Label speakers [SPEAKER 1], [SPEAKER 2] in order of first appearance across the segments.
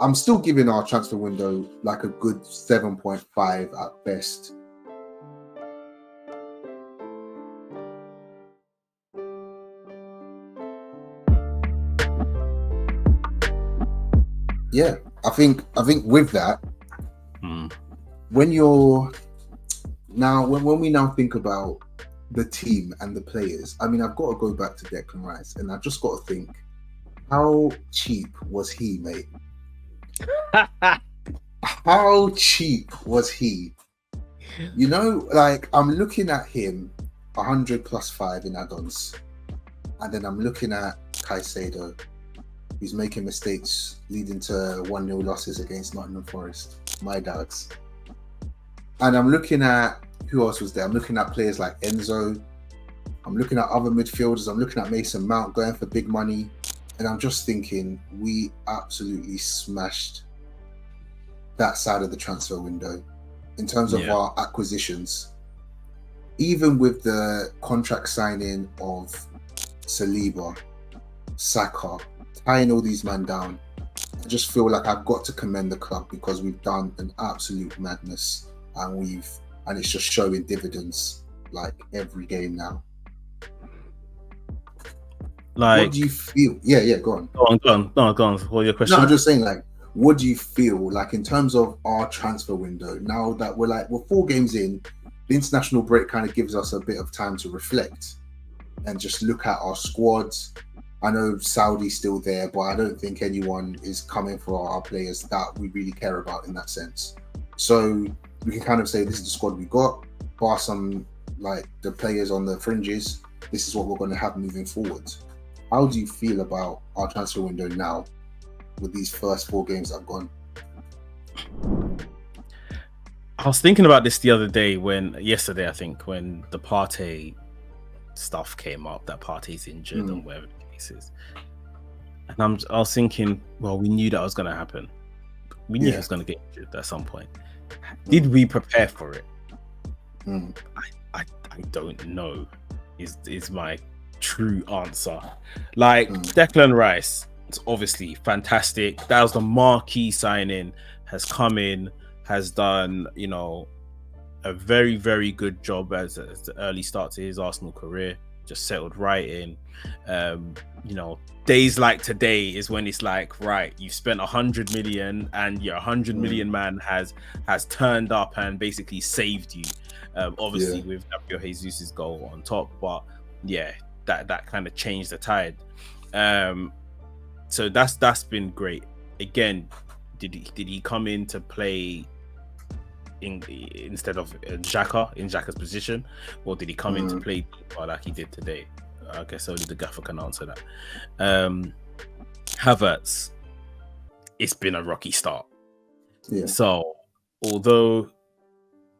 [SPEAKER 1] I'm still giving our transfer window like a good 7.5 at best. Yeah, I think with that, when we now think about the team and the players, I mean, I've got to go back to Declan Rice, and I've just got to think, how cheap was he, mate? How cheap was he? You know, like, I'm looking at him 100 plus 5 in add-ons, and then I'm looking at Caicedo, who's making mistakes leading to 1-0 losses against Nottingham Forest, my dogs. And I'm looking at who else was there. I'm looking at players like Enzo. I'm looking at other midfielders. I'm looking at Mason Mount going for big money. And I'm just thinking, we absolutely smashed that side of the transfer window in terms of our acquisitions. Even with the contract signing of Saliba, Saka, tying all these men down, I just feel like I've got to commend the club because we've done an absolute madness, and it's just showing dividends like every game now.
[SPEAKER 2] Like,
[SPEAKER 1] what do you feel? Yeah, go on.
[SPEAKER 2] Go on. What are your questions?
[SPEAKER 1] No, I'm just saying, like, what do you feel like in terms of our transfer window now that we're 4 games in? The international break kind of gives us a bit of time to reflect and just look at our squads. I know Saudi's still there, but I don't think anyone is coming for our players that we really care about in that sense. So we can kind of say this is the squad we got, bar some like the players on the fringes. This is what we're going to have moving forward. How do you feel about our transfer window now with these first 4 games that have gone?
[SPEAKER 2] I was thinking about this the other day yesterday, I think, when the Partey stuff came up, that Partey's injured and whatever the case is. And I was thinking, well, we knew that was going to happen. We knew he was going to get injured at some point. Did we prepare for it? I don't know, is my true answer. Like, Declan Rice, it's obviously fantastic. That was the marquee signing, has come in, has done, a very, very good job as the early start to his Arsenal career. Just settled right in. Days like today is when it's like, right, you've spent 100 million and your 100 million man has turned up and basically saved you. Obviously with Gabriel Jesus' goal on top, but that kind of changed the tide. So that's been great. Again, did he come in to play instead of Xhaka in Xhaka's position, or did he come in to play like he did today? I guess only the gaffer can answer that. Havertz, it's been a rocky start. So although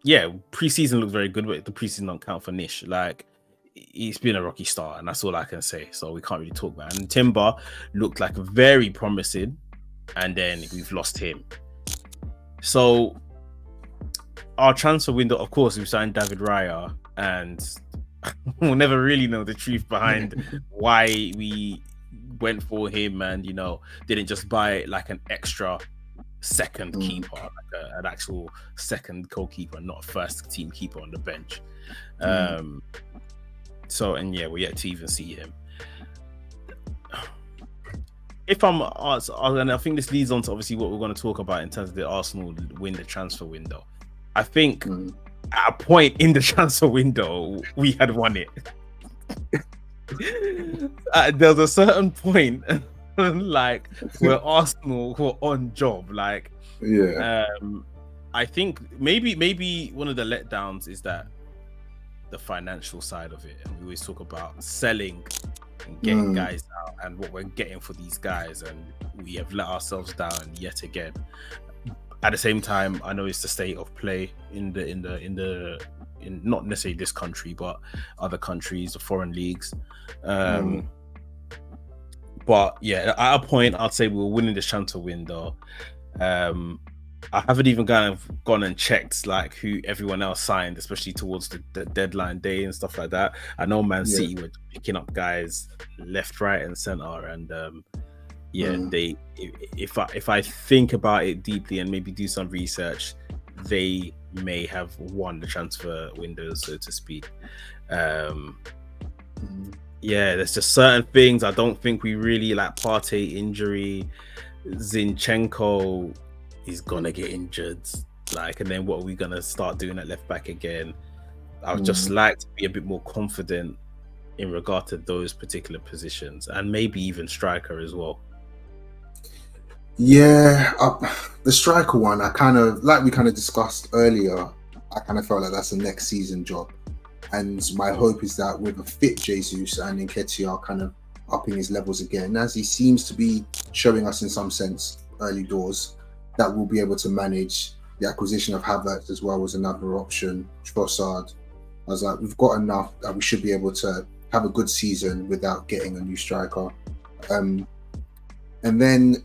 [SPEAKER 2] preseason looked very good, but the preseason don't count for Nish. Like, it's been a rocky start, and that's all I can say. So we can't really talk about it. And Timber looked like very promising, and then we've lost him. So our transfer window, of course, we signed David Raya, and we'll never really know the truth behind why we went for him and, didn't just buy like an extra second keeper, like an actual second goalkeeper, not a first team keeper on the bench. We're yet to even see him. If I'm asked, and I think this leads on to obviously what we're going to talk about in terms of the Arsenal win the transfer window. I think at a point in the transfer window, we had won it. There's a certain point, like, where Arsenal were on job. Like, I think maybe one of the letdowns is that the financial side of it, and we always talk about selling and getting guys out and what we're getting for these guys, and we have let ourselves down yet again. At the same time, I know it's the state of play in not necessarily this country, but other countries, the foreign leagues. But at a point, I'd say we were winning the transfer window. I haven't even gone and checked like who everyone else signed, especially towards the deadline day and stuff like that. I know Man City were picking up guys left, right, and center, and yeah, if I think about it deeply and maybe do some research, they may have won the transfer window, so to speak. Yeah, there's just certain things I don't think we really like. Partey injury, Zinchenko is gonna get injured, like, and then what are we gonna start doing at left back again? I would just like to be a bit more confident in regard to those particular positions, and maybe even striker as well.
[SPEAKER 1] Yeah, the striker one, I kind of, like we kind of discussed earlier, I kind of felt like that's a next season job. And my hope is that with a fit Jesus and Nketiah kind of upping his levels again, as he seems to be showing us in some sense early doors, that we'll be able to manage. The acquisition of Havertz as well was another option. Trossard. I was like, we've got enough that we should be able to have a good season without getting a new striker. And then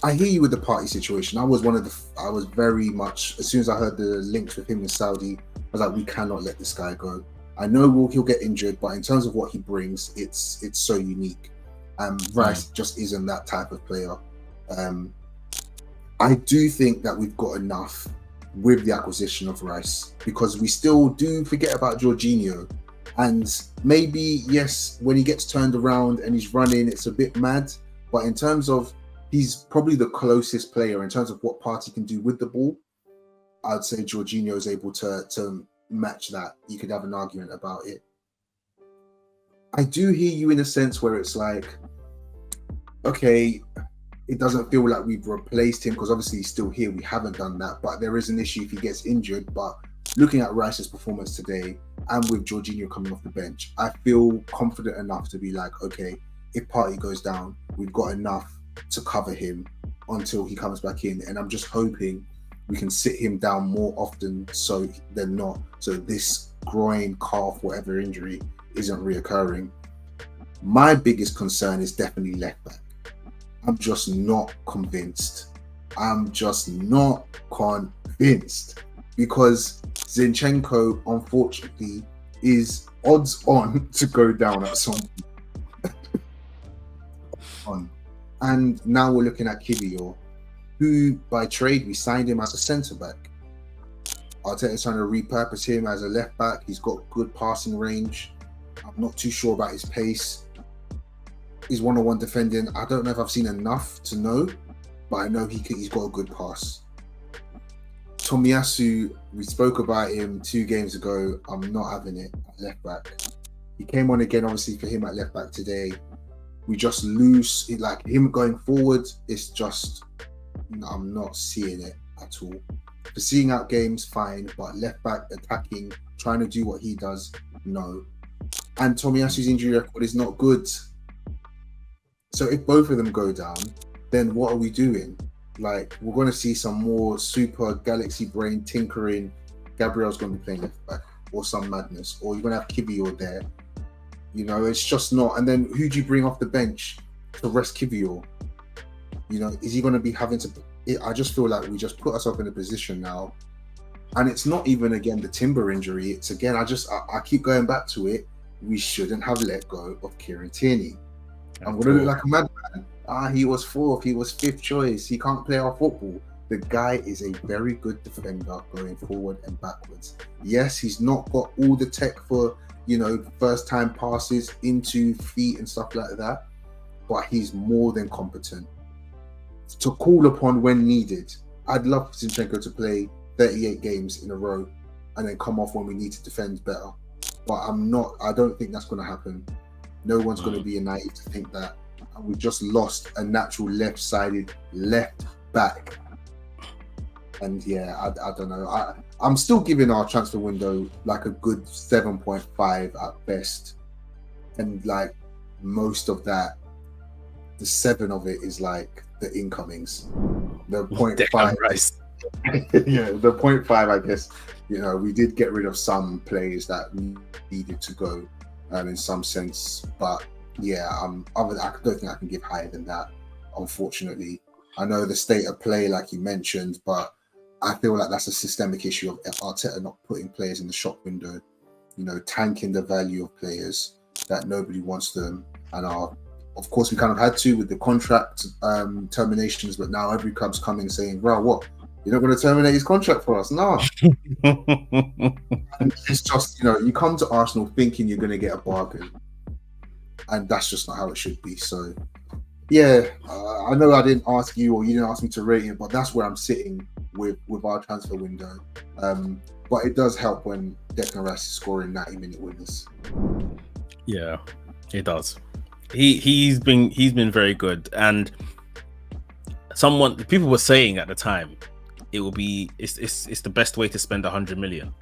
[SPEAKER 1] I hear you with the Partey situation. I was very much, as soon as I heard the links with him in Saudi, I was like, we cannot let this guy go. I know he'll get injured, but in terms of what he brings, it's so unique. Rice just isn't that type of player. I do think that we've got enough with the acquisition of Rice, because we still do forget about Jorginho. And maybe, yes, when he gets turned around and he's running, it's a bit mad. But in terms of, he's probably the closest player in terms of what Partey can do with the ball. I'd say Jorginho is able to match that. You could have an argument about it. I do hear you in a sense where it's like, okay, it doesn't feel like we've replaced him because obviously he's still here. We haven't done that, but there is an issue if he gets injured. But looking at Rice's performance today and with Jorginho coming off the bench, I feel confident enough to be like, okay, if Partey goes down, we've got enough to cover him until he comes back in. And I'm just hoping we can sit him down more often than not, so this groin, calf, whatever injury isn't reoccurring. My biggest concern is definitely left back. I'm just not convinced. Because Zinchenko, unfortunately, is odds on to go down at some point. And now we're looking at Kiwior, who by trade we signed him as a centre back. Arteta's trying to repurpose him as a left back. He's got good passing range. I'm not too sure about his pace. His one-on-one defending, I don't know if I've seen enough to know, but I know he's got a good pass. Tomiyasu, we spoke about him 2 games ago. I'm not having it at left back. He came on again, obviously, for him at left back today. We just lose it, like him going forward. It's just, I'm not seeing it at all. For seeing out games, fine, but left back attacking, trying to do what he does, no. And Tomiyasu's injury record is not good. So if both of them go down, then what are we doing? Like, we're going to see some more super galaxy brain tinkering. Gabriel's going to be playing left back or some madness, or you're going to have Kiwior there. You know, it's just not. And then who do you bring off the bench to rest Kiwior? You know, is he going to be having to? I just feel like we just put ourselves in a position now, and it's not even again the Timber injury. It's again, I keep going back to it. We shouldn't have let go of Kieran Tierney. I'm going to look like a madman. He was 4th, he was 5th choice. He can't play our football. The guy is a very good defender going forward and backwards. Yes, he's not got all the tech for, you know, first time passes into feet and stuff like that, but he's more than competent to call upon when needed. I'd love Zinchenko to play 38 games in a row and then come off when we need to defend better. But I don't think that's going to happen. No one's going to be naive to think that. And we've just lost a natural left-sided left back. And yeah, I don't know. I'm still giving our transfer window like a good 7.5 at best. And like most of that, the 7 of it is like the incomings. The 0.5. Yeah, the 0.5, I guess, you know, we did get rid of some players that needed to go in some sense. But yeah, I don't think I can give higher than that, unfortunately. I know the state of play, like you mentioned, but I feel like that's a systemic issue of Arteta not putting players in the shop window, you know, tanking the value of players that nobody wants them and are of course, we kind of had to with the contract terminations, but now every club's coming saying, "Bro, what? You're not going to terminate his contract for us?" No. And it's just, you come to Arsenal thinking you're going to get a bargain, and that's just not how it should be. So, yeah, I know I didn't ask you, or you didn't ask me to rate it, but that's where I'm sitting with our transfer window. But it does help when Declan Rice is scoring 90-minute winners.
[SPEAKER 2] Yeah, it does. He's been very good, and people were saying at the time it's the best way to spend 100 million.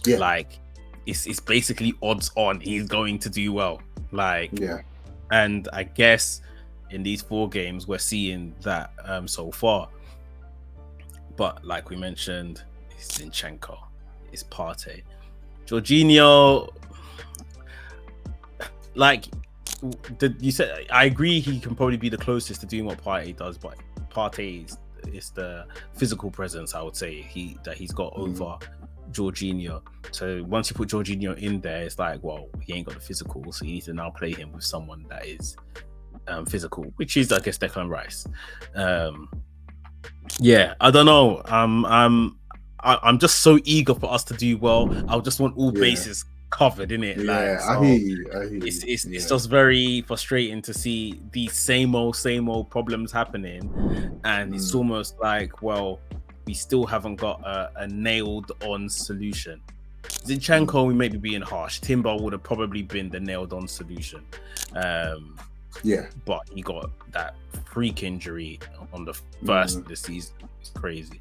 [SPEAKER 1] Yeah,
[SPEAKER 2] like it's basically odds on he's going to do well. And I guess in these 4 games we're seeing that so far. But like we mentioned, it's Zinchenko, it's Partey, Jorginho. Like you said, I agree he can probably be the closest to doing what Partey does, but Partey is the physical presence, I would say, he's got over Jorginho. So once you put Jorginho in there, it's like, well, he ain't got the physical, so you need to now play him with someone that is physical, which is, I guess, Declan Rice. Yeah, I don't know. I'm just so eager for us to do well. I just want all bases covered, in it.
[SPEAKER 1] Yeah,
[SPEAKER 2] so
[SPEAKER 1] I hear you.
[SPEAKER 2] It's just very frustrating to see these same old problems happening, and it's almost like, well, we still haven't got a nailed on solution. Zinchenko, we may be being harsh. Timber would have probably been the nailed on solution. But he got that freak injury on the first of the season. It's crazy.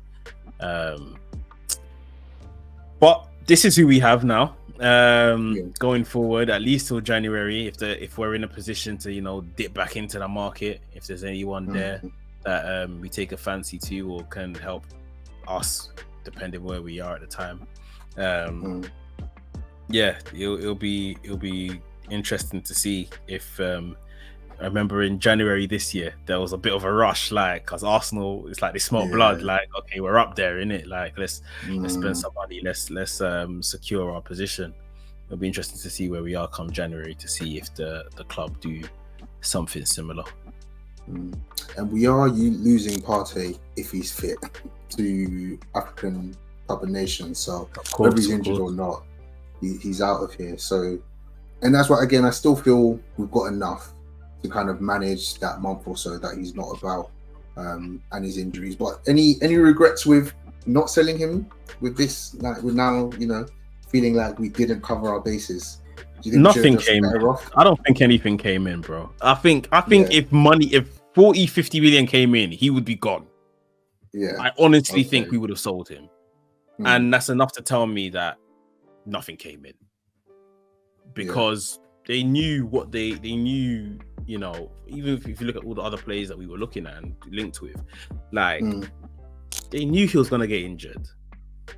[SPEAKER 2] But this is who we have now. Going forward, at least till January, if we're in a position to dip back into the market, if there's anyone there that we take a fancy to or can help us, depending where we are at the time. It'll be interesting to see if I remember in January this year there was a bit of a rush, like, because Arsenal, it's like they smell blood, like, okay, we're up there, innit? Like, let's spend some money, let's secure our position. It'll be interesting to see where we are come January, to see if the club do something similar.
[SPEAKER 1] And we are losing Partey, if he's fit, to African Cup of Nations. So whether he's injured or not, he's out of here. So, and that's why, again, I still feel we've got enough to kind of manage that month or so that he's not about, and his injuries. But any regrets with not selling him with this? Like, we're now, feeling like we didn't cover our bases. Do you think
[SPEAKER 2] nothing came in? I don't think anything came in, bro. I think if 40-50 million came in, he would be gone. I honestly think we would have sold him. And that's enough to tell me that nothing came in, because they knew what they knew. Even if you look at all the other players that we were looking at and linked with, like, they knew he was gonna get injured.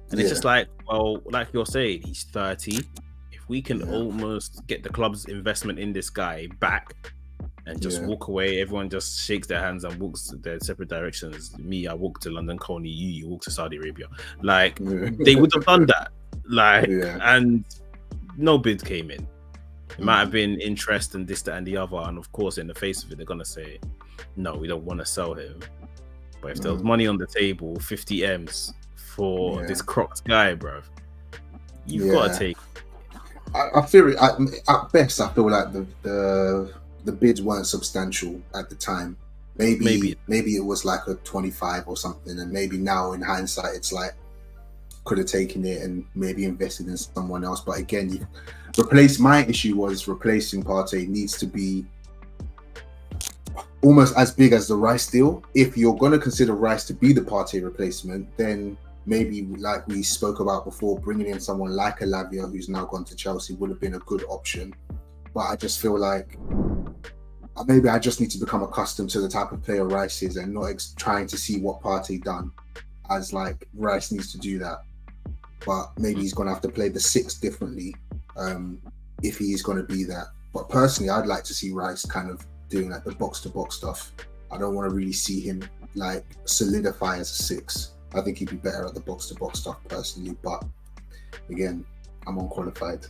[SPEAKER 2] And it's just like, well, like you're saying, he's 30. If we can almost get the club's investment in this guy back and just walk away, everyone just shakes their hands and walks their separate directions. Me, I walk to London Colney, you walk to Saudi Arabia. Like, they would have done that. Like, and no bid came in. It might have been interest and this, that, and the other. And of course, in the face of it, they're going to say, no, we don't want to sell him. But if there was money on the table, 50 M's for this crocked guy, bro, you've got to take it.
[SPEAKER 1] I feel it. At best, I feel like the bids weren't substantial at the time. Maybe it was like a 25 or something. And maybe now in hindsight, it's like, could have taken it and maybe invested in someone else. But again, my issue was replacing Partey needs to be almost as big as the Rice deal. If you're going to consider Rice to be the Partey replacement, then maybe, like we spoke about before, bringing in someone like a Lavia, who's now gone to Chelsea, would have been a good option. But I just feel like maybe I just need to become accustomed to the type of player Rice is and not trying to see what Partey done as like Rice needs to do that. But maybe he's going to have to play the 6 differently if he's going to be that. But personally, I'd like to see Rice kind of doing like the box-to-box stuff. I don't want to really see him like solidify as a 6. I think he'd be better at the box-to-box stuff personally. But again, I'm unqualified.